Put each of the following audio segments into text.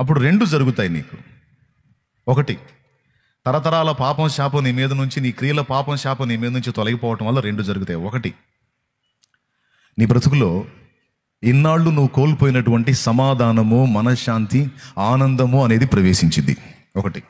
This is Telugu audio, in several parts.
అప్పుడు రెండు జరుగుతాయి నీకు. ఒకటి, తరతరాల పాపం శాపం నీ మీద నుంచి, నీ క్రియల పాపం శాపం నీ మీద నుంచి తొలగిపోవటం వల్ల రెండు జరుగుతాయి. ఒకటి, నీ బ్రతుకులో ఇన్నాళ్ళు నువ్వు కోల్పోయినటువంటి సమాధానము, మనశ్శాంతి, ఆనందము అనేది ప్రవేశించింది. ఒకటి,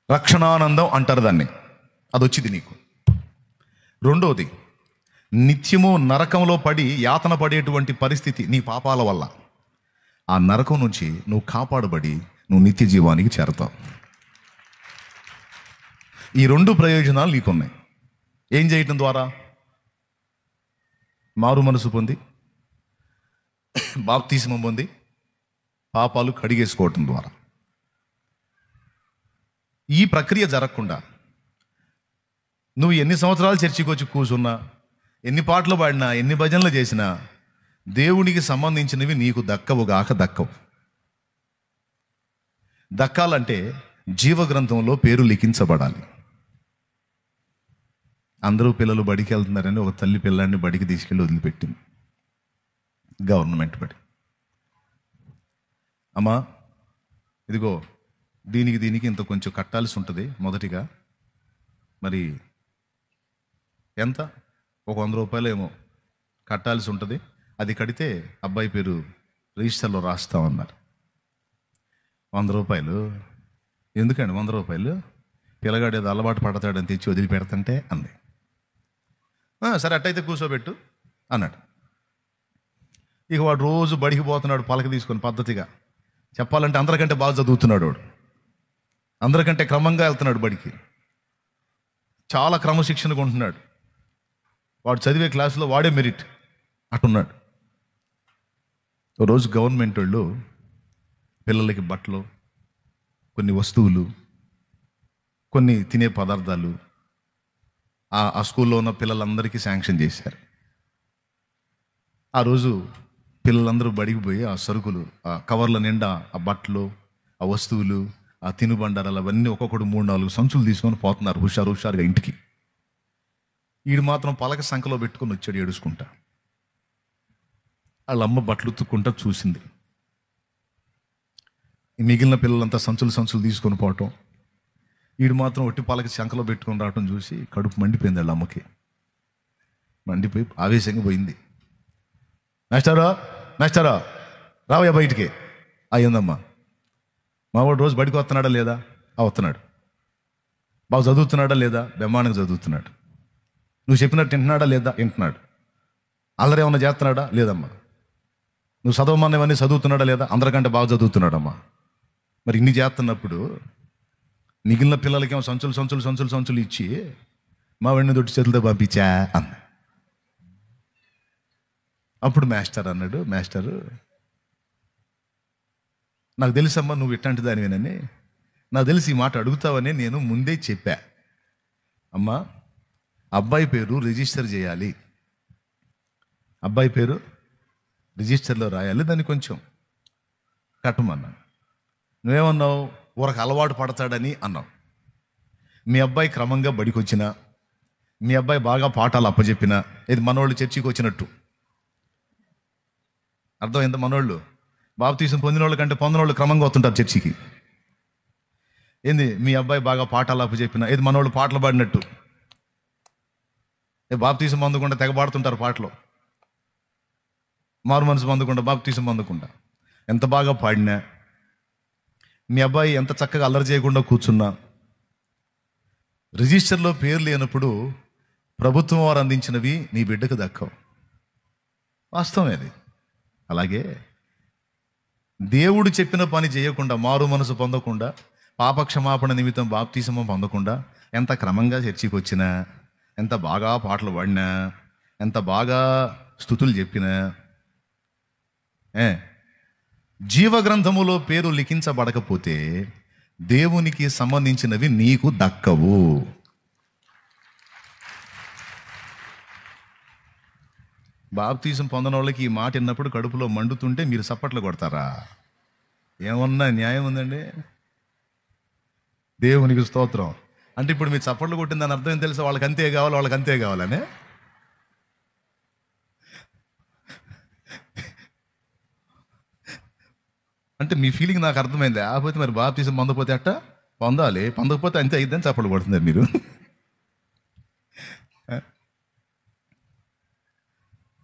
రక్షణానందం అంటారు దాన్ని, అది వచ్చింది నీకు. రెండోది, నిత్యము నరకంలో పడి యాతన పడేటువంటి పరిస్థితి నీ పాపాల వల్ల. ఆ నరకం నుంచి నువ్వు కాపాడబడి నువ్వు నిత్య జీవానికి చేరతావు. ఈ రెండు ప్రయోజనాలు నీకున్నాయి. ఏం చేయటం ద్వారా? మారు మనసు పొంది, బాప్తిస్మం పొంది, పాపాలు కడిగేసుకోవటం ద్వారా. ఈ ప్రక్రియ జరగకుండా నువ్వు ఎన్ని సంవత్సరాలు చర్చికి వచ్చి కూర్చున్నా, ఎన్ని పాటలు పాడినా, ఎన్ని భజనలు చేసినా దేవునికి సంబంధించినవి నీకు దక్కవుగాక దక్కవు. దక్కాలంటే జీవగ్రంథంలో పేరు లిఖించబడాలి. అందరూ పిల్లలు బడికి వెళ్తున్నారని ఒక తల్లి పిల్లాన్ని బడికి తీసుకెళ్ళి వదిలిపెట్టింది, గవర్నమెంట్ బడి. అమ్మా, ఇదిగో దీనికి ఇంత కొంచెం కట్టాల్సి ఉంటుంది మొదటిగా, మరి ఎంత, ఒక 100 రూపాయలు ఏమో కట్టాల్సి ఉంటుంది, అది కడితే అబ్బాయి పేరు రిజిస్టర్లో రాస్తామన్నారు. 100 రూపాయలు ఎందుకండి? 100 రూపాయలు పిల్లగాడు ఏదో అలవాటు పడతాడని తెచ్చి వదిలిపెడతంటే అంది. సరే అట్టయితే కూర్చోబెట్టు అన్నాడు. ఇక వాడు రోజు బడికి పోతున్నాడు పలక తీసుకొని పద్ధతిగా. చెప్పాలంటే అందరికంటే బాగా చదువుతున్నాడు వాడు, అందరికంటే క్రమంగా వెళ్తున్నాడు బడికి, చాలా క్రమశిక్షణగా ఉంటున్నాడు. వాడు చదివే క్లాసులో వాడే మెరిట్ అట్టున్నాడు. రోజు గవర్నమెంట్ వాళ్ళు పిల్లలకి బట్టలు, కొన్ని వస్తువులు, కొన్ని తినే పదార్థాలు ఆ స్కూల్లో ఉన్న పిల్లలందరికీ శాంక్షన్ చేశారు. ఆ రోజు పిల్లలందరూ బడికి పోయి ఆ సరుకులు, ఆ కవర్ల నిండా ఆ బట్టలు, ఆ వస్తువులు, ఆ తినుబండారాలు అవన్నీ ఒక్కొక్కడు 3-4 సంచులు తీసుకొని పోతున్నారు హుషారుగా ఇంటికి. వీడు మాత్రం పలక సంఖలో పెట్టుకొని వచ్చాడు ఏడుచుకుంటా. వాళ్ళ అమ్మ బట్టలు ఉతుక్కుంటా చూసింది. మిగిలిన పిల్లలంతా సంచులు తీసుకొని పోవటం, వీడు మాత్రం ఒట్టి పలక శంఖలో పెట్టుకొని రావటం చూసి కడుపు మండిపోయింది వాళ్ళ అమ్మకి. మండిపోయి ఆవేశంగా పోయింది. మాస్టారా రావయ్యా బయటికి. అయ్యిందమ్మా. మావాడు రోజు బడికి వస్తున్నాడా లేదా? వస్తున్నాడు. బాగా చదువుతున్నాడా లేదా? బ్రహ్మాండంగా చదువుతున్నాడు. నువ్వు చెప్పినట్టు వింటున్నాడా లేదా? వింటున్నాడు. అల్లరి ఏమన్నా చేస్తున్నాడా? లేదమ్మా. నువ్వు చదవమన్నవన్నీ చదువుతున్నాడా లేదా? అందరికంటే బాగా చదువుతున్నాడమ్మా. మరి ఇన్ని చేస్తున్నప్పుడు మిగిలిన పిల్లలకేమో సంచులు ఇచ్చి మా వాడిని దొడ్డి చేతులతో పంపించా అన్న. అప్పుడు మాస్టర్ అన్నాడు, మాస్టరు నాకు తెలుసమ్మా నువ్వు ఇట్లాంటి దానివేనని, నాకు తెలిసి ఈ మాట అడుగుతావని నేను ముందే చెప్పా. అమ్మా, అబ్బాయి పేరు రిజిస్టర్ చేయాలి, అబ్బాయి పేరు రిజిస్టర్లో రాయాలి, దాన్ని కొంచెం కట్టమన్నాను. నువ్వేమన్నావు? ఊరకు అలవాటు పడతాడని అన్నావు. మీ అబ్బాయి క్రమంగా బడికి వచ్చినా, మీ అబ్బాయి బాగా పాఠాలు అప్పచెప్పినా, ఇది మనోళ్ళు చర్చికి వచ్చినట్టు అర్థం. ఎంత మనోళ్ళు బాప్తీసం పొందిన వాళ్ళ కంటే పొందిన క్రమంగా వస్తుంటారు చర్చికి. ఏంది మీ అబ్బాయి బాగా పాఠాలు అప్పచెప్పినా, ఇది మనోళ్ళు పాటలు పాడినట్టు. బాప్తీసం పొందకుండా తెగ పాడుతుంటారు పాటలు. మారు మనసు పొందకుండా బాప్తీసం పొందకుండా ఎంత బాగా పాడినా, మీ అబ్బాయి ఎంత చక్కగా అల్లరి చేయకుండా కూర్చున్నా, రిజిస్టర్లో పేరు లేనప్పుడు ప్రభుత్వం వారు అందించినవి నీ బిడ్డకు దక్కవు. వాస్తవమే అది. అలాగే దేవుడు చెప్పిన పని చేయకుండా, మారు మనసు పొందకుండా, పాపక్షమాపణ నిమిత్తం బాప్తీసమం పొందకుండా ఎంత క్రమంగా చర్చికి వచ్చినా, ఎంత బాగా పాటలు పాడినా, ఎంత బాగా స్తుతులు చెప్పినా, జీవగ్రంథములో పేరు లిఖించబడకపోతే దేవునికి సంబంధించినవి నీకు దక్కవు. బాప్తీసం పొందిన వాళ్ళకి ఈ మాట విన్నప్పుడు కడుపులో మండుతుంటే మీరు చప్పట్లు కొడతారా? ఏమన్నా న్యాయం ఉందండి? దేవునికి స్తోత్రం. అంటే ఇప్పుడు మీరు చప్పట్లు కొట్టిందని అర్థం ఏం తెలుసా? వాళ్ళకి అంతే కావాలి, వాళ్ళకి అంతే కావాలని. అంటే మీ ఫీలింగ్ నాకు అర్థమైంది. లేకపోతే మరి బాప్తిసం పొందకపోతే అట్ట పొందకపోతే అంతే అయిద్దని చప్పట్లు కొడుతున్నారు మీరు.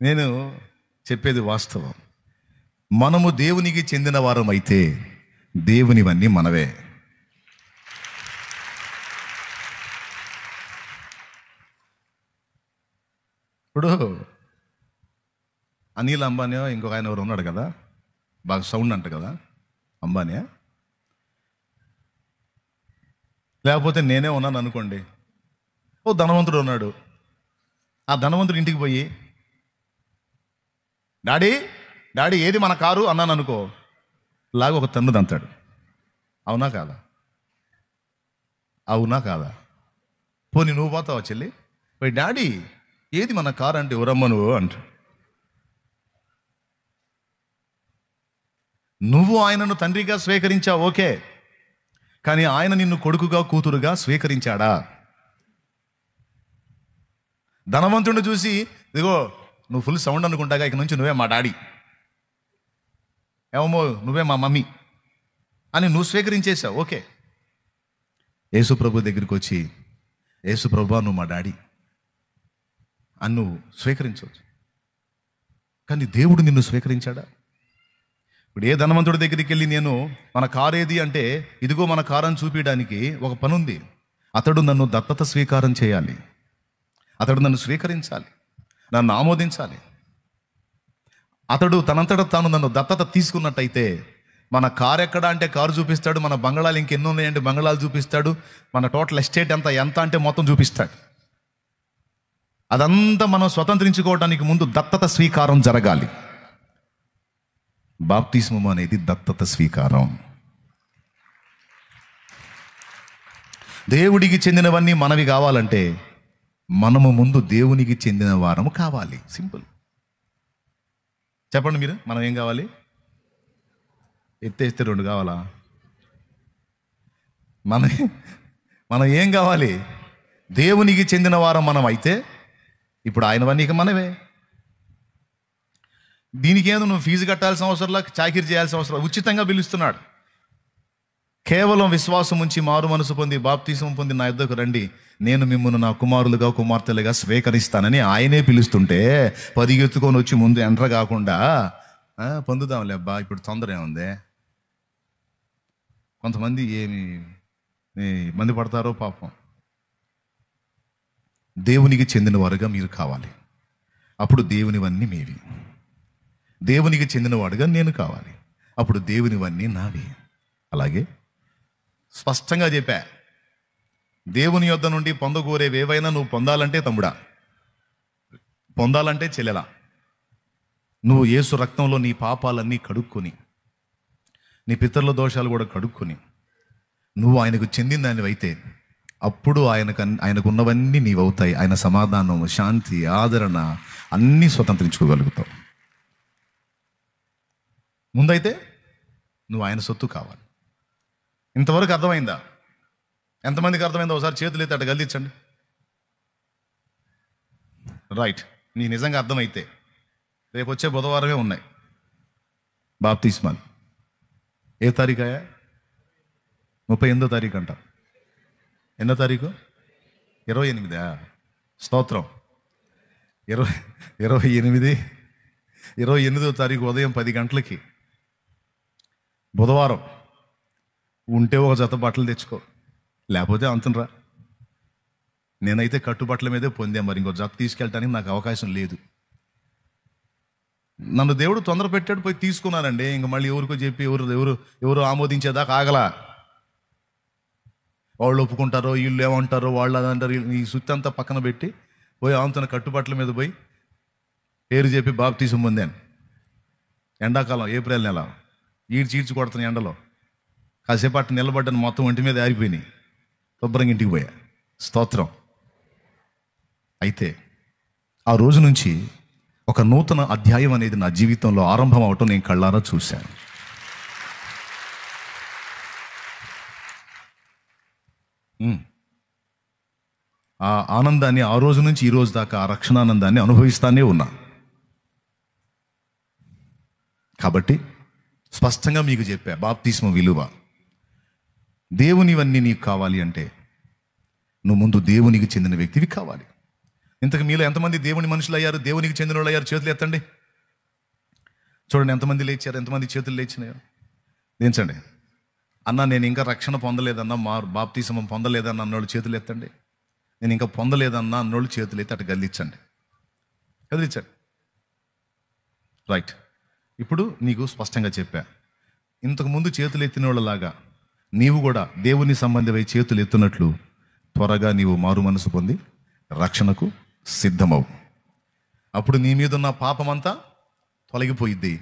నేను చెప్పేది వాస్తవం. మనము దేవునికి చెందిన వారం అయితే దేవునివన్నీ మనవే. ఇప్పుడు అనిల్ అంబానీ ఇంకొక ఆయన ఎవరు ఉన్నాడు కదా, బాగా సౌండ్ అంట కదా, అంబానీ. లేకపోతే నేనే ఉన్నాను అనుకోండి, ఓ ధనవంతుడు ఉన్నాడు. ఆ ధనవంతుడు ఇంటికి పోయి డాడీ డాడీ ఏది మన కారు అన్నాను అనుకో, లాగా ఒక తన్ను దంతాడు. అవునా కాదా? అవునా కాదా? పోనీ నువ్వు పోతావా చెల్లి? పోయి డాడీ ఏది మన కారు అంటే ఎవరమ్మ నువ్వు అంట. నువ్వు ఆయనను తండ్రిగా స్వీకరించావు, ఓకే. కానీ ఆయన నిన్ను కొడుకుగా కూతురుగా స్వీకరించాడా? ధనవంతుడిని చూసి ఇదిగో నువ్వు ఫుల్ సౌండ్ అనుకుంటాగా, ఇక నుంచి నువ్వే మా డాడీ, ఏమో నువ్వే మా మమ్మీ అని నువ్వు స్వీకరించేశావు, ఓకే. యేసుప్రభు దగ్గరికి వచ్చి యేసుప్రభు నువ్వు మా డాడీ అని నువ్వు స్వీకరించవచ్చు. కానీ దేవుడు నిన్ను స్వీకరించాడా? ఇప్పుడు ఏ ధనవంతుడి దగ్గరికి వెళ్ళి నేను మన కారు ఏది అంటే, ఇదిగో మన కారు అని చూపించడానికి ఒక పని ఉంది. అతడు నన్ను దత్తత స్వీకారం చేయాలి, అతడు నన్ను స్వీకరించాలి, నన్ను ఆమోదించాలి. అతడు తనంతట తాను నన్ను దత్తత తీసుకున్నట్టయితే మన కారు ఎక్కడ అంటే కారు చూపిస్తాడు, మన బంగళాలు ఇంకెన్నో ఉన్నాయంటే బంగళాలు చూపిస్తాడు, మన టోటల్ ఎస్టేట్ ఎంత అంటే మొత్తం చూపిస్తాడు. అదంతా మనం స్వతంత్రించుకోవడానికి ముందు దత్తత స్వీకారం జరగాలి. బాప్తిస్మం అనేది దత్తత స్వీకారం. దేవుడికి చెందినవన్నీ మనవి కావాలంటే మనము ముందు దేవునికి చెందిన వారము కావాలి. సింపుల్. చెప్పండి మీరు, మనం ఏం కావాలి? ఎత్తేస్తే 2 కావాలా? మనం ఏం కావాలి? దేవునికి చెందిన వారం మనం అయితే ఇప్పుడు ఆయనవన్నీ ఇక మనవే. దీనికి ఏదో నువ్వు ఫీజు కట్టాల్సిన అవసరంలా, చాకిరీ చేయాల్సిన అవసరం, ఉచితంగా పిలుస్తున్నాడు. కేవలం విశ్వాసం ఉంచి మారు మనసు పొంది బాప్తిసం పొంది నా యొద్దకు రండి, నేను మిమ్మల్ని నా కుమారులుగా కుమార్తెలుగా స్వీకరిస్తానని ఆయనే పిలుస్తుంటే పరిగెత్తుకొని వచ్చి ముందు ఎంటర్ కాకుండా పొందుదాంలే అబ్బా ఇప్పుడు తొందర ఏముంది. కొంతమంది ఏమి మంది పడతారో పాపం. దేవునికి చెందిన వారుగా మీరు కావాలి, అప్పుడు దేవునివన్నీ మీవి. దేవునికి చెందినవాడుగా నేను కావాలి, అప్పుడు దేవునివన్నీ నావి. అలాగే స్పష్టంగా చెప్పా, దేవుని యొద్ద నుండి పొందగోరేవి ఏవైనా నువ్వు పొందాలంటే తమ్ముడా, పొందాలంటే చెల్లెలా, నువ్వు యేసు రక్తంలో నీ పాపాలన్నీ కడుక్కొని, నీ పితరుల దోషాలు కూడా కడుక్కొని నువ్వు ఆయనకు చెందిన దానివైతే అప్పుడు ఆయనకు ఉన్నవన్నీ నీవవుతాయి. ఆయన సమాధానం, శాంతి, ఆదరణ అన్నీ స్వతంత్రించుకోగలుగుతావు. ముందైతే నువ్వు ఆయన సొత్తు కావాలి. ఇంతవరకు అర్థమైందా? ఎంతమందికి అర్థమైందో ఒకసారి చేతులు ఎత్తి అట్ట గల్దించండి. రైట్. నీ నిజంగా అర్థమైతే రేపు వచ్చే బుధవారమే ఉన్నాయి బాప్తిస్మాలు. ఏ తారీఖాయా? 38వ తారీఖు అంట. ఎన్నో తారీఖు? 28. స్తోత్రం. 28వ తారీఖు ఉదయం 10 గంటలకి బుధవారం. ఉంటే ఒక జత బట్టలు తెచ్చుకో, లేకపోతే అంతనరా. నేనైతే కట్టుబట్టల మీదే పొందా, మరి ఇంకో జత తీసుకెళ్ళటానికి నాకు అవకాశం లేదు. నన్ను దేవుడు తొందర పెట్టాడు, పోయి తీసుకున్నానండి. ఇంక మళ్ళీ ఎవరికో చెప్పి ఎవరు ఆమోదించేదాకా ఆగలా. వాళ్ళు ఒప్పుకుంటారో, వీళ్ళు ఏమంటారో, వాళ్ళు అదంటారు, ఈ సుత్తి అంతా పక్కన పెట్టి పోయి ఆమెతోనే కట్టుబట్టల మీద పోయి పేరు చెప్పి బాప్తిసం పొందాను. ఎండాకాలం ఏప్రిల్ నెల చీడ్చి కొడుతున్న ఎండలో కాసేపు అట్టు నిలబడ్డాను, మొత్తం ఒంటి మీద ఆరిపోయినాయి. శుభ్రంగా ఇంటికి పోయా. స్తోత్రం. అయితే ఆ రోజు నుంచి ఒక నూతన అధ్యాయం అనేది నా జీవితంలో ఆరంభం అవటం నేను కళ్ళారా చూశాను. ఆ ఆనందాన్ని ఆ రోజు నుంచి ఈ రోజు దాకా ఆ రక్షణానందాన్ని అనుభవిస్తానే ఉన్నా. కాబట్టి స్పష్టంగా మీకు చెప్పా బాప్తిస్మ విలువ. దేవునివన్నీ నీకు కావాలి అంటే నువ్వు ముందు దేవునికి చెందిన వ్యక్తివి కావాలి. ఇంతకు మీలో ఎంతమంది దేవుని మనుషులు అయ్యారు, దేవునికి చెందిన వాళ్ళు అయ్యారు? చేతులు ఎత్తండి. చూడండి ఎంతమంది లేచారు, ఎంతమంది చేతులు లేచినాయో. దించండి. అన్న నేను ఇంకా రక్షణ పొందలేదన్నా, బాప్తిస్మం పొందలేదన్న అన్నోళ్ళు చేతులు ఎత్తండి. నేను ఇంకా పొందలేదన్నా అన్నోళ్ళు చేతులు ఎత్తి అటు కదిలించండి. రైట్. ఇప్పుడు నీకు స్పష్టంగా చెప్పా. ఇంతకుముందు చేతులు ఎత్తిన వాళ్ళలాగా నీవు కూడా దేవుని సంబంధమై చేతులు ఎత్తున్నట్లు త్వరగా నీవు మారు మనసు పొంది రక్షణకు సిద్ధమవు. అప్పుడు నీ మీద ఉన్న పాపమంతా తొలగిపోయిద్ది.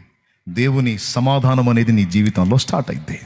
దేవుని సమాధానం అనేది నీ జీవితంలో స్టార్ట్ అయిద్ది.